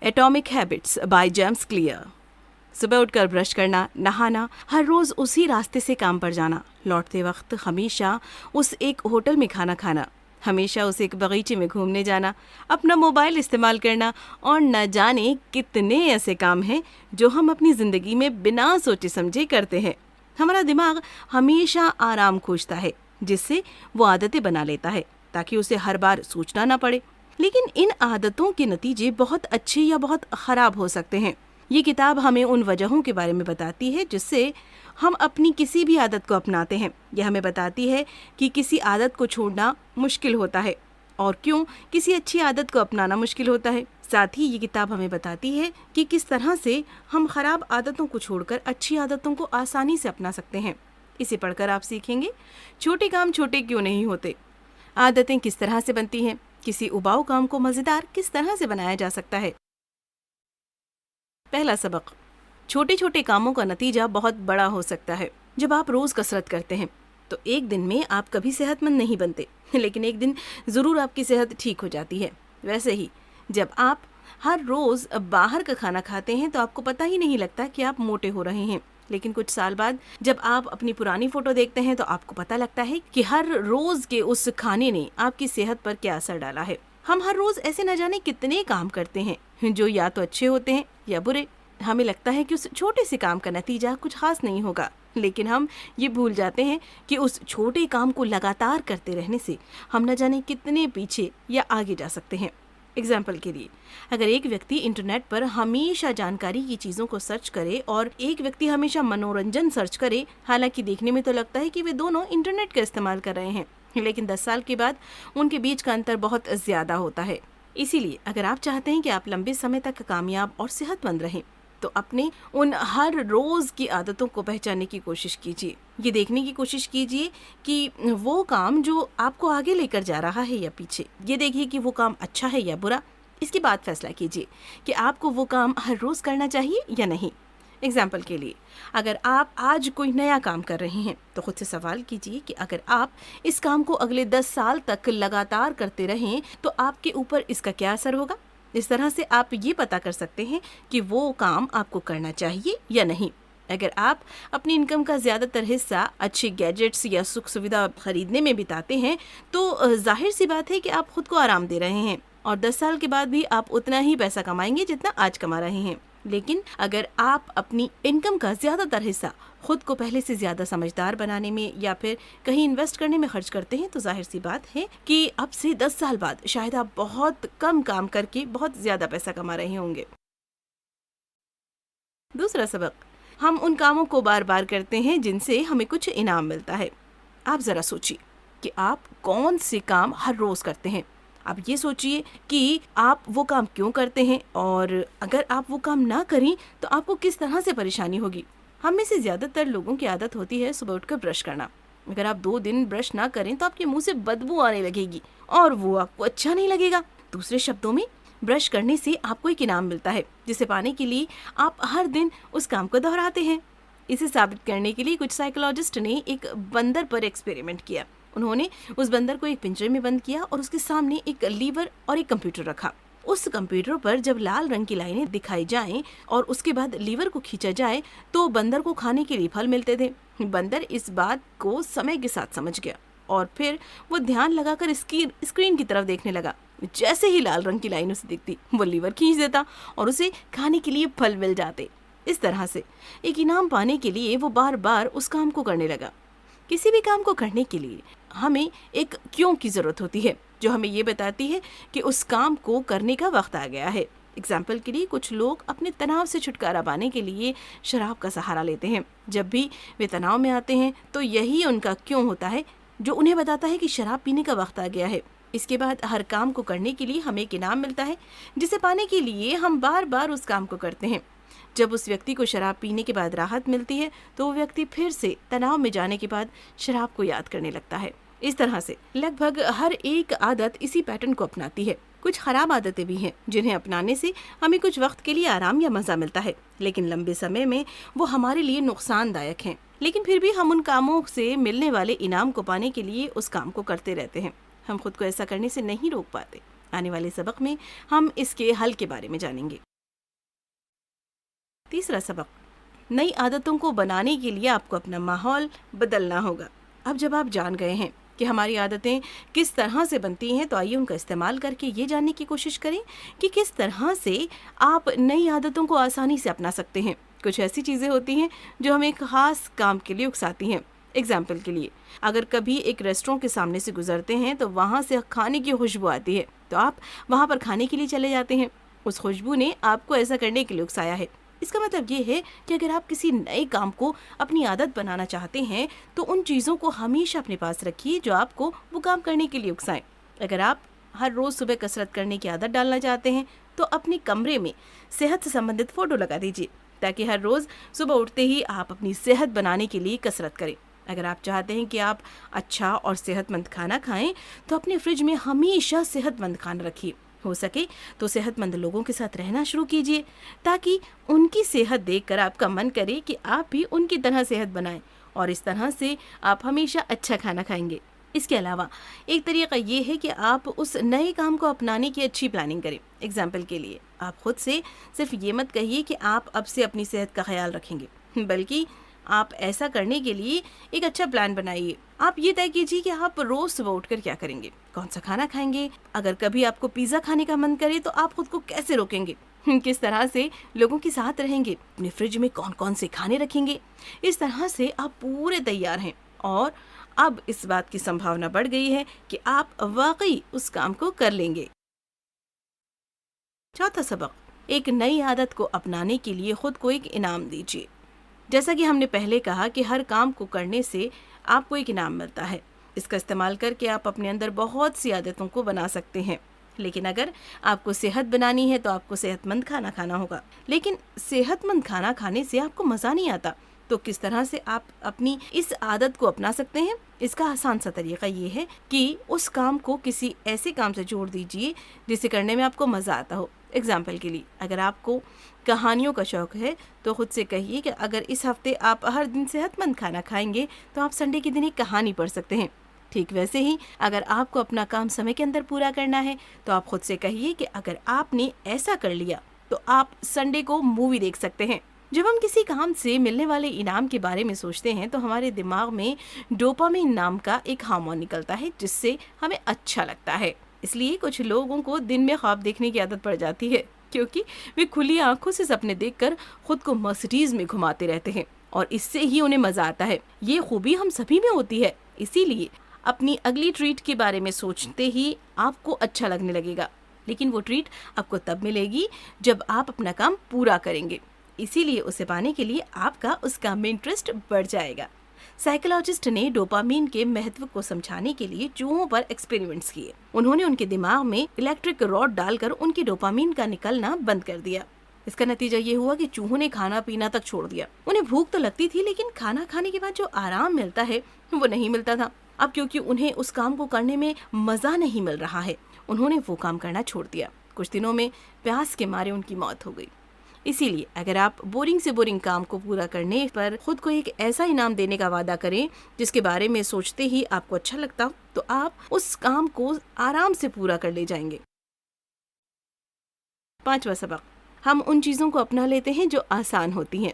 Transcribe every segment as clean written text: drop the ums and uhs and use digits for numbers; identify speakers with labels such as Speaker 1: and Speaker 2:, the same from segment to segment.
Speaker 1: Atomic habits by James clear. सुबह उठकर brush करना, नहाना, हर रोज उसी रास्ते से काम पर जाना, लौटते वक्त हमेशा उस एक होटल में खाना खाना, हमेशा उस एक बगीचे में घूमने जाना, अपना मोबाइल इस्तेमाल करना और न जाने कितने ऐसे काम हैं जो हम अपनी ज़िंदगी में बिना सोचे समझे करते हैं। हमारा दिमाग हमेशा आराम खोजता है, जिससे वो आदतें बना लेता है ताकि उसे हर बार सोचना ना पड़े। लेकिन इन आदतों के नतीजे बहुत अच्छे या बहुत ख़राब हो सकते हैं। ये किताब हमें उन वजहों के बारे में बताती है जिससे हम अपनी किसी भी आदत को अपनाते हैं। यह हमें बताती है कि किसी आदत को छोड़ना मुश्किल होता है और क्यों किसी अच्छी आदत को अपनाना मुश्किल होता है। साथ ही ये किताब हमें बताती है कि किस तरह से हम खराब आदतों को छोड़कर अच्छी आदतों को आसानी से अपना सकते हैं। इसे पढ़कर आप सीखेंगे छोटे काम छोटे क्यों नहीं होते, आदतें किस तरह से बनती हैं, किसी उबाऊ काम को मज़ेदार किस तरह से बनाया जा सकता है। पहला सबक, छोटे छोटे कामों का नतीजा बहुत बड़ा हो सकता है। जब आप रोज़ कसरत करते हैं तो एक दिन में आप कभी सेहतमंद नहीं बनते, लेकिन एक दिन ज़रूर आपकी सेहत ठीक हो जाती है। वैसे ही जब आप हर रोज़ बाहर का खाना खाते हैं तो आपको पता ही नहीं लगता कि आप मोटे हो रहे हैं, लेकिन कुछ साल बाद जब आप अपनी पुरानी फ़ोटो देखते हैं तो आपको पता लगता है कि हर रोज़ के उस खाने ने आपकी सेहत पर क्या असर डाला है। हम हर रोज़ ऐसे न जाने कितने काम करते हैं जो या तो अच्छे होते हैं या बुरे। हमें लगता है कि उस छोटे से काम का नतीजा कुछ खास नहीं होगा, लेकिन हम ये भूल जाते हैं कि उस छोटे काम को लगातार करते रहने से हम न जाने कितने पीछे या आगे जा सकते हैं। एग्जाम्पल के लिए, अगर एक व्यक्ति इंटरनेट पर हमेशा जानकारी की चीज़ों को सर्च करे और एक व्यक्ति हमेशा मनोरंजन सर्च करे, हालांकि देखने में तो लगता है कि वे दोनों इंटरनेट का इस्तेमाल कर रहे हैं, लेकिन 10 साल के बाद उनके बीच का अंतर बहुत ज़्यादा होता है। इसीलिए अगर आप चाहते हैं कि आप लंबे समय तक कामयाब और सेहतमंद रहें तो अपने उन हर रोज़ की आदतों को पहचानने की कोशिश कीजिए। ये देखने की कोशिश कीजिए कि वो काम जो आपको आगे लेकर जा रहा है या पीछे, ये देखिए कि वो काम अच्छा है या बुरा। इसके बाद फैसला कीजिए कि आपको वो काम हर रोज़ करना चाहिए या नहीं। एग्जाम्पल के लिए, अगर आप आज कोई नया काम कर रहे हैं तो खुद से सवाल कीजिए कि अगर आप इस काम को अगले 10 साल तक लगातार करते रहें तो आपके ऊपर इसका क्या असर होगा। इस तरह से आप ये पता कर सकते हैं कि वो काम आपको करना चाहिए या नहीं। अगर आप अपनी इनकम का ज़्यादातर हिस्सा अच्छे गैजेट्स या सुख सुविधा खरीदने में बिताते हैं तो जाहिर सी बात है कि आप खुद को आराम दे रहे हैं और 10 साल के बाद भी आप उतना ही पैसा कमाएंगे जितना आज कमा रहे हैं। लेकिन अगर आप अपनी इनकम का ज़्यादातर हिस्सा खुद को पहले से ज़्यादा समझदार बनाने में या फिर कहीं इन्वेस्ट करने में खर्च करते हैं तो जाहिर सी बात है कि अब से 10 साल बाद शायद आप बहुत कम काम करके बहुत ज़्यादा पैसा कमा रहे होंगे। दूसरा सबक, हम उन कामों को बार बार करते हैं जिनसे हमें कुछ इनाम मिलता है। आप ज़रा सोचिए कि आप कौन से काम हर रोज़ करते हैं। आप ये सोचिए कि आप वो काम क्यों करते हैं और अगर आप वो काम ना करें तो आपको किस तरह से परेशानी होगी। हम में से ज़्यादातर लोगों की आदत होती है सुबह उठकर ब्रश करना। अगर आप 2 दिन ब्रश ना करें तो आपके मुंह से बदबू आने लगेगी और वो आपको अच्छा नहीं लगेगा। दूसरे शब्दों में, ब्रश करने से आपको एक इनाम मिलता है जिसे पाने के लिए आप हर दिन उस काम को दोहराते हैं। इसे साबित करने के लिए कुछ साइकोलॉजिस्ट ने एक बंदर पर एक्सपेरिमेंट किया। उन्होंने उस बंदर को एक पिंजरे में बंद किया और उसके सामने एक लीवर और एक कंप्यूटर रखा। उस कंप्यूटर पर जब लाल रंग की लाइनें दिखाई जाएं और उसके बाद लीवर को खींचा जाए तो बंदर को खाने के लिए फल मिलते थे। बंदर इस बात को समय के साथ समझ गया और फिर वो ध्यान लगाकर स्क्रीन की तरफ देखने लगा। जैसे ही लाल रंग की लाइन उसे दिखती वो लीवर खींच देता और उसे खाने के लिए फल मिल जाते। इस तरह से एक इनाम पाने के लिए वो बार बार उस काम को करने लगा। किसी भी काम को करने के लिए हमें एक क्यों की ज़रूरत होती है जो हमें ये बताती है कि उस काम को करने का वक्त आ गया है। एग्जाम्पल के लिए, कुछ लोग अपने तनाव से छुटकारा पाने के लिए शराब का सहारा लेते हैं। जब भी वे तनाव में आते हैं तो यही उनका क्यों होता है जो उन्हें बताता है कि शराब पीने का वक्त आ गया है। इसके बाद हर काम को करने के लिए हमें एक इनाम मिलता है जिसे पाने के लिए हम बार बार उस काम को करते हैं। जब उस व्यक्ति को शराब पीने के बाद राहत मिलती है तो वो व्यक्ति फिर से तनाव में जाने के बाद शराब को याद करने लगता है। इस तरह से लगभग हर एक आदत इसी पैटर्न को अपनाती है। कुछ खराब आदतें भी हैं जिन्हें अपनाने से हमें कुछ वक्त के लिए आराम या मज़ा मिलता है, लेकिन लंबे समय में वो हमारे लिए नुकसानदायक हैं। लेकिन फिर भी हम उन कामों से मिलने वाले इनाम को पाने के लिए उस काम को करते रहते हैं। हम खुद को ऐसा करने से नहीं रोक पाते। आने वाले सबक में हम इसके हल के बारे में जानेंगे। तीसरा सबक, नई आदतों को बनाने के लिए आपको अपना माहौल बदलना होगा। अब जब आप जान गए हैं कि हमारी आदतें किस तरह से बनती हैं, तो आइए उनका इस्तेमाल करके ये जानने की कोशिश करें कि किस तरह से आप नई आदतों को आसानी से अपना सकते हैं। कुछ ऐसी चीज़ें होती हैं जो हमें एक ख़ास काम के लिए उकसाती हैं। एग्जाम्पल के लिए, अगर कभी एक रेस्टोरेंट के सामने से गुजरते हैं तो वहाँ से खाने की खुशबू आती है, तो आप वहाँ पर खाने के लिए चले जाते हैं। उस खुशबू ने आपको ऐसा करने के लिए उकसाया है। इसका मतलब ये है कि अगर आप किसी नए काम को अपनी आदत बनाना चाहते हैं तो उन चीज़ों को हमेशा अपने पास रखिए जो आपको वो काम करने के लिए उकसाएं। अगर आप हर रोज़ सुबह कसरत करने की आदत डालना चाहते हैं तो अपने कमरे में सेहत से संबंधित फ़ोटो लगा दीजिए, ताकि हर रोज़ सुबह उठते ही आप अपनी सेहत बनाने के लिए कसरत करें। अगर आप चाहते हैं कि आप अच्छा और सेहतमंद खाना खाएं तो अपने फ्रिज में हमेशा सेहतमंद खाना रखिए। हो सके तो सेहतमंद लोगों के साथ रहना शुरू कीजिए, ताकि उनकी सेहत देखकर आपका मन करे कि आप भी उनकी तरह सेहत बनाएं, और इस तरह से आप हमेशा अच्छा खाना खाएंगे। इसके अलावा एक तरीका ये है कि आप उस नए काम को अपनाने की अच्छी प्लानिंग करें। एग्जाम्पल के लिए, आप खुद से सिर्फ ये मत कहिए कि आप अब से अपनी सेहत का ख्याल रखेंगे, बल्कि आप ऐसा करने के लिए एक अच्छा प्लान बनाइए। आप ये तय कीजिए कि आप रोज सुबह उठकर क्या करेंगे, कौन सा खाना खाएंगे। अगर कभी आपको पिज़्ज़ा खाने का मन करे तो आप खुद को कैसे रोकेंगे, किस तरह से लोगों के साथ रहेंगे, अपने फ्रिज में कौन कौन से खाने रखेंगे। इस तरह से आप पूरे तैयार हैं, और अब इस बात की संभावना बढ़ गई है कि आप वाकई उस काम को कर लेंगे। चौथा सबक, एक नई आदत को अपनाने के लिए खुद को एक इनाम दीजिए। जैसा कि हमने पहले कहा कि हर काम को करने से आपको एक इनाम मिलता है। इसका इस्तेमाल करके आप अपने अंदर बहुत सी आदतों को बना सकते हैं। लेकिन अगर आपको सेहत बनानी है तो आपको सेहतमंद खाना खाना होगा। लेकिन सेहतमंद खाना खाने से आपको मज़ा नहीं आता, तो किस तरह से आप अपनी इस आदत को अपना सकते हैं? इसका आसान सा तरीका ये है कि उस काम को किसी ऐसे काम से जोड़ दीजिए जिसे करने में आपको मज़ा आता हो। एग्जाम्पल के लिए, अगर आपको कहानियों का शौक़ है तो खुद से कहिए कि अगर इस हफ्ते आप हर दिन सेहतमंद खाना खाएंगे तो आप संडे के दिन एक कहानी पढ़ सकते हैं। ठीक वैसे ही अगर आपको अपना काम समय के अंदर पूरा करना है तो आप खुद से कहिए कि अगर आपने ऐसा कर लिया तो आप संडे को मूवी देख सकते हैं। जब हम किसी काम से मिलने वाले इनाम के बारे में सोचते हैं तो हमारे दिमाग में डोपामिन नाम का एक हार्मोन निकलता है, जिससे हमें अच्छा लगता है। इसलिए कुछ लोगों को दिन में ख्वाब देखने की आदत पड़ जाती है, क्योंकि वे खुली आंखों से सपने देखकर खुद को मर्सिडीज में घुमाते रहते हैं, और इससे ही उन्हें मजा आता है। ये खूबी हम सभी में होती है। इसीलिए अपनी अगली ट्रीट के बारे में सोचते ही आपको अच्छा लगने लगेगा, लेकिन वो ट्रीट आपको तब मिलेगी जब आप अपना काम पूरा करेंगे। इसीलिए उसे पाने के लिए आपका उस काम में इंटरेस्ट बढ़ जाएगा। साइकोलॉजिस्ट ने डोपामिन के महत्व को समझाने के लिए चूहों पर एक्सपेरिमेंट्स किए। उन्होंने उनके दिमाग में इलेक्ट्रिक रॉड डालकर उनके डोपामिन का निकलना बंद कर दिया। इसका नतीजा ये हुआ कि चूहों ने खाना पीना तक छोड़ दिया। उन्हें भूख तो लगती थी, लेकिन खाना खाने के बाद जो आराम मिलता है वो नहीं मिलता था। अब क्योंकि उन्हें उस काम को करने में मजा नहीं मिल रहा है, उन्होंने वो काम करना छोड़ दिया। कुछ दिनों में प्यास के मारे उनकी मौत हो गई। इसीलिए अगर आप बोरिंग से बोरिंग काम को पूरा करने पर खुद को एक ऐसा इनाम देने का वादा करें जिसके बारे में सोचते ही आपको अच्छा लगता हो, तो आप उस काम को आराम से पूरा कर ले जाएंगे। पांचवा सबक, हम उन चीज़ों को अपना लेते हैं जो आसान होती हैं।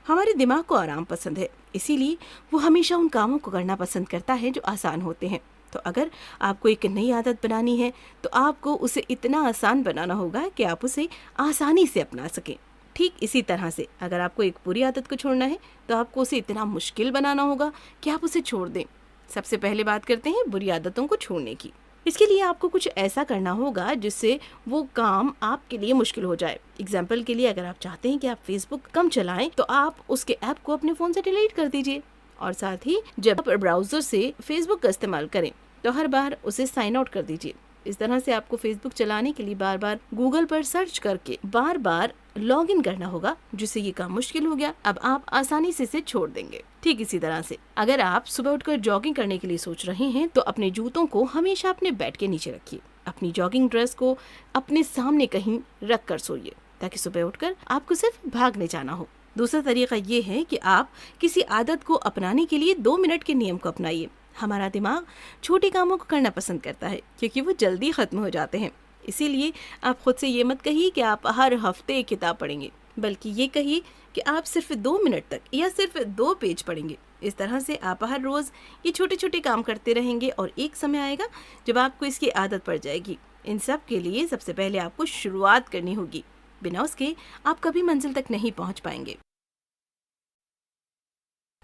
Speaker 1: हमारे दिमाग को आराम पसंद है, इसीलिए वो हमेशा उन कामों को करना पसंद करता है जो आसान होते हैं। तो अगर आपको एक नई आदत बनानी है तो आपको उसे इतना आसान बनाना होगा कि आप उसे आसानी से अपना सकें। ठीक इसी तरह से अगर आपको एक बुरी आदत को छोड़ना है तो आपको उसे इतना मुश्किल बनाना होगा कि आप उसे छोड़ दें। सबसे पहले बात करते हैं बुरी आदतों को छोड़ने की। इसके लिए आपको कुछ ऐसा करना होगा जिससे वो काम आपके लिए मुश्किल हो जाए। एग्जाम्पल के लिए, अगर आप चाहते हैं कि आप फेसबुक कम चलाएं तो आप उसके ऐप को अपने फ़ोन से डिलीट कर दीजिए, और साथ ही जब आप ब्राउज़र से फेसबुक का इस्तेमाल करें तो हर बार उसे साइन आउट कर दीजिए। इस तरह से आपको फेसबुक चलाने के लिए बार बार गूगल पर सर्च करके बार बार लॉग इन करना होगा, जिससे ये काम मुश्किल हो गया। अब आप आसानी से इसे छोड़ देंगे। ठीक इसी तरह से अगर आप सुबह उठकर जॉगिंग करने के लिए सोच रहे हैं तो अपने जूतों को हमेशा अपने बेड के नीचे रखिए। अपनी जॉगिंग ड्रेस को अपने सामने कहीं रख कर सोइए, ताकि सुबह उठकर आपको सिर्फ भागने जाना हो। दूसरा तरीका ये है कि आप किसी आदत को अपनाने के लिए 2 मिनट के नियम को अपनाइए। हमारा दिमाग छोटे कामों को करना पसंद करता है क्योंकि वो जल्दी खत्म हो जाते हैं। इसीलिए आप खुद से ये मत कहिए कि आप हर हफ्ते एक किताब पढ़ेंगे, बल्कि ये कहिए कि कि आप सिर्फ 2 मिनट तक या सिर्फ 2 पेज पढ़ेंगे। इस तरह से आप हर रोज ये छोटे छोटे काम करते रहेंगे और एक समय आएगा जब आपको इसकी आदत पड़ जाएगी। इन सब के लिए सबसे पहले आपको शुरुआत करनी होगी, बिना उसके आप कभी मंजिल तक नहीं पहुंच पाएंगे।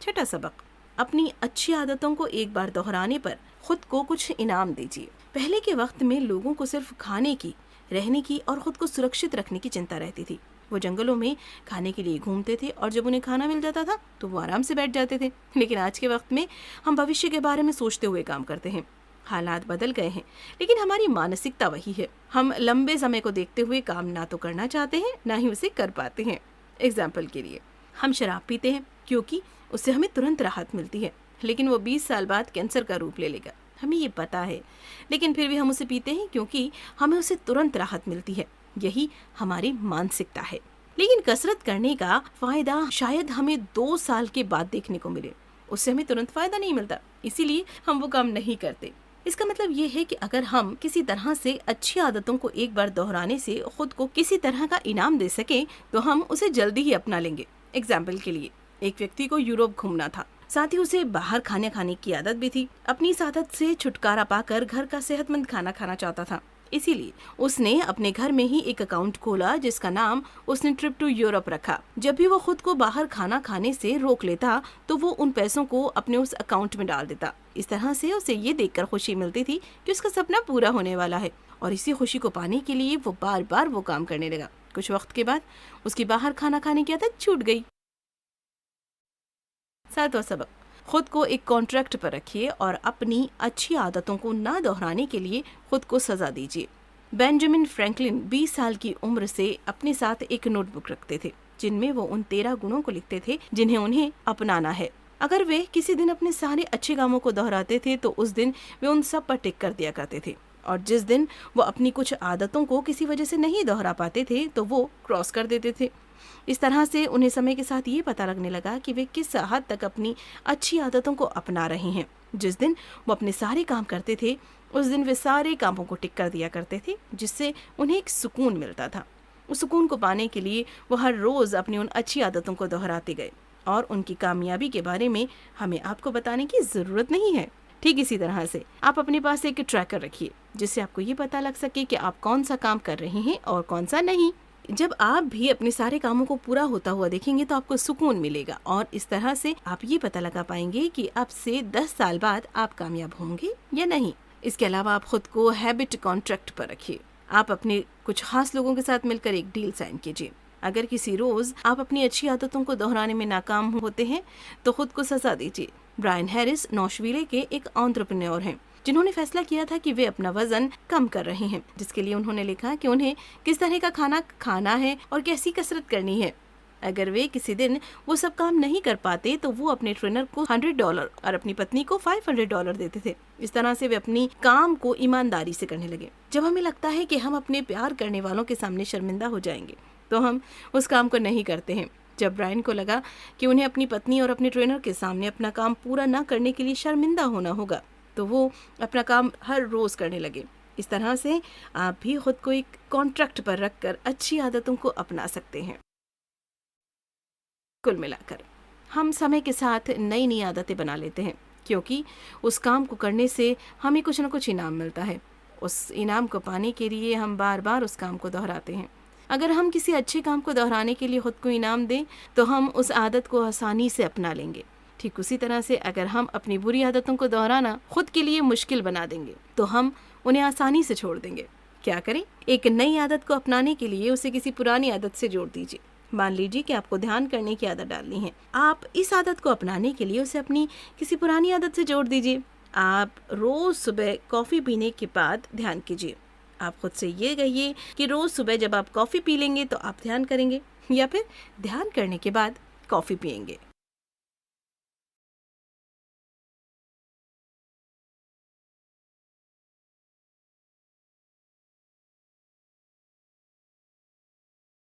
Speaker 1: छठा सबक, अपनी अच्छी आदतों को एक बार दोहराने पर खुद को कुछ इनाम दीजिए। पहले के वक्त में लोगों को सिर्फ खाने की, रहने की और खुद को सुरक्षित रखने की चिंता रहती थी। वो जंगलों में खाने के लिए घूमते थे और जब उन्हें खाना मिल जाता था तो वो आराम से बैठ जाते थे। लेकिन आज के वक्त में हम भविष्य के बारे में सोचते हुए काम करते हैं। हालात बदल गए हैं, लेकिन हमारी मानसिकता वही है। हम लंबे समय को देखते हुए काम ना तो करना चाहते हैं, ना ही उसे कर पाते हैं। एग्जाम्पल के लिए, हम शराब पीते हैं क्योंकि उससे हमें तुरंत राहत मिलती है, लेकिन वो 20 साल बाद कैंसर का रूप ले लेगा, हमें ये पता है। लेकिन फिर भी हम उसे पीते हैं क्योंकि हमें उससे तुरंत राहत मिलती है। यही हमारी मानसिकता है। लेकिन कसरत करने का फायदा शायद हमें 2 साल के बाद देखने को मिले, उससे हमें तुरंत फायदा नहीं मिलता, इसीलिए हम वो काम नहीं करते। इसका मतलब ये है कि अगर हम किसी तरह से अच्छी आदतों को एक बार दोहराने से खुद को किसी तरह का इनाम दे सके तो हम उसे जल्दी ही अपना लेंगे। एग्जाम्पल के लिए, एक व्यक्ति को यूरोप घूमना था, साथ ही उसे बाहर खाने की आदत भी थी। अपनी इस आदत से छुटकारा पाकर घर का सेहतमंद खाना खाना चाहता था, इसीलिए उसने अपने घर में ही एक अकाउंट खोला जिसका नाम उसने ट्रिप टू यूरोप रखा। जब भी वो खुद को बाहर खाना खाने से रोक लेता तो वो उन पैसों को अपने उस अकाउंट में डाल देता। इस तरह से उसे ये देखकर खुशी मिलती थी कि उसका सपना पूरा होने वाला है, और इसी खुशी को पाने के लिए वो बार बार वो काम करने लगा। कुछ वक्त के बाद उसकी बाहर खाना खाने की आदत छूट गई। 7वां सबक, खुद को एक कॉन्ट्रैक्ट पर रखिए और अपनी अच्छी आदतों को ना दोहराने के लिए खुद को सजा दीजिए। बेंजामिन फ्रैंकलिन 20 साल की उम्र से अपने साथ एक नोटबुक रखते थे जिनमें वो उन 13 गुणों को लिखते थे जिन्हें उन्हें अपनाना है। अगर वे किसी दिन अपने सारे अच्छे कामों को दोहराते थे तो उस दिन वे उन सब पर टिक कर दिया करते थे, और जिस दिन वो अपनी कुछ आदतों को किसी वजह से नहीं दोहरा पाते थे तो वो क्रॉस कर देते थे। इस तरह से उन्हें समय के साथ ये पता लगने लगा कि वे किस हद तक अपनी अच्छी आदतों को अपना रहे हैं। जिस दिन वो अपने सारे काम करते थे उस दिन वे सारे कामों को टिक कर दिया करते थे, जिससे उन्हें एक सुकून मिलता था। उस सुकून को पाने के लिए वो हर रोज अपनी उन अच्छी आदतों को दोहराते गए और उनकी कामयाबी के बारे में हमें आपको बताने की जरूरत नहीं है। ठीक इसी तरह से आप अपने पास एक ट्रैकर रखिए जिससे आपको ये पता लग सके कि आप कौन सा काम कर रहे हैं और कौन सा नहीं। जब आप भी अपने सारे कामों को पूरा होता हुआ देखेंगे तो आपको सुकून मिलेगा, और इस तरह से आप ये पता लगा पाएंगे कि अब से 10 साल बाद आप कामयाब होंगे या नहीं। इसके अलावा आप खुद को हैबिट कॉन्ट्रैक्ट पर रखिए। आप अपने कुछ खास लोगों के साथ मिलकर एक डील साइन कीजिए। अगर किसी रोज आप अपनी अच्छी आदतों को दोहराने में नाकाम होते हैं तो खुद को सजा दीजिए। ब्रायन हैरिस नौशविले के एक एंटरप्रेन्योर हैं जिन्होंने फैसला किया था कि वे अपना वजन कम कर रहे हैं, जिसके लिए उन्होंने लिखा कि उन्हें किस तरह का खाना खाना है और कैसी कसरत करनी है। अगर वे किसी दिन वो सब काम नहीं कर पाते तो वो अपने ट्रेनर को $100 और अपनी पत्नी को $500 देते थे। इस तरह से वे अपनी काम को ईमानदारी से करने लगे। जब हमें लगता है कि हम अपने प्यार करने वालों के सामने शर्मिंदा हो जाएंगे तो हम उस काम को नहीं करते हैं। जब ब्रायन को लगा कि उन्हें अपनी पत्नी और अपने ट्रेनर के सामने अपना काम पूरा न करने के लिए शर्मिंदा होना होगा तो वो अपना काम हर रोज करने लगे। इस तरह से आप भी खुद को एक कॉन्ट्रैक्ट पर रखकर अच्छी आदतों को अपना सकते हैं। कुल मिलाकर हम समय के साथ नई नई आदतें बना लेते हैं क्योंकि उस काम को करने से हमें कुछ न कुछ इनाम मिलता है। उस इनाम को पाने के लिए हम बार बार उस काम को दोहराते हैं। अगर हम किसी अच्छे काम को दोहराने के लिए खुद को इनाम दें तो हम उस आदत को आसानी से अपना लेंगे। ठीक उसी तरह से अगर हम अपनी बुरी आदतों को दोहराना खुद के लिए मुश्किल बना देंगे तो हम उन्हें आसानी से छोड़ देंगे। क्या करें? एक नई आदत को अपनाने के लिए उसे किसी पुरानी आदत से जोड़ दीजिए। मान लीजिए कि आपको ध्यान करने की आदत डालनी है। आप इस आदत को अपनाने के लिए उसे अपनी किसी पुरानी आदत से जोड़ दीजिए। आप रोज सुबह कॉफी पीने के बाद ध्यान कीजिए। आप खुद से ये कहिए कि रोज सुबह जब आप कॉफी पी लेंगे तो आप ध्यान करेंगे, या फिर ध्यान करने के बाद कॉफी पिएंगे।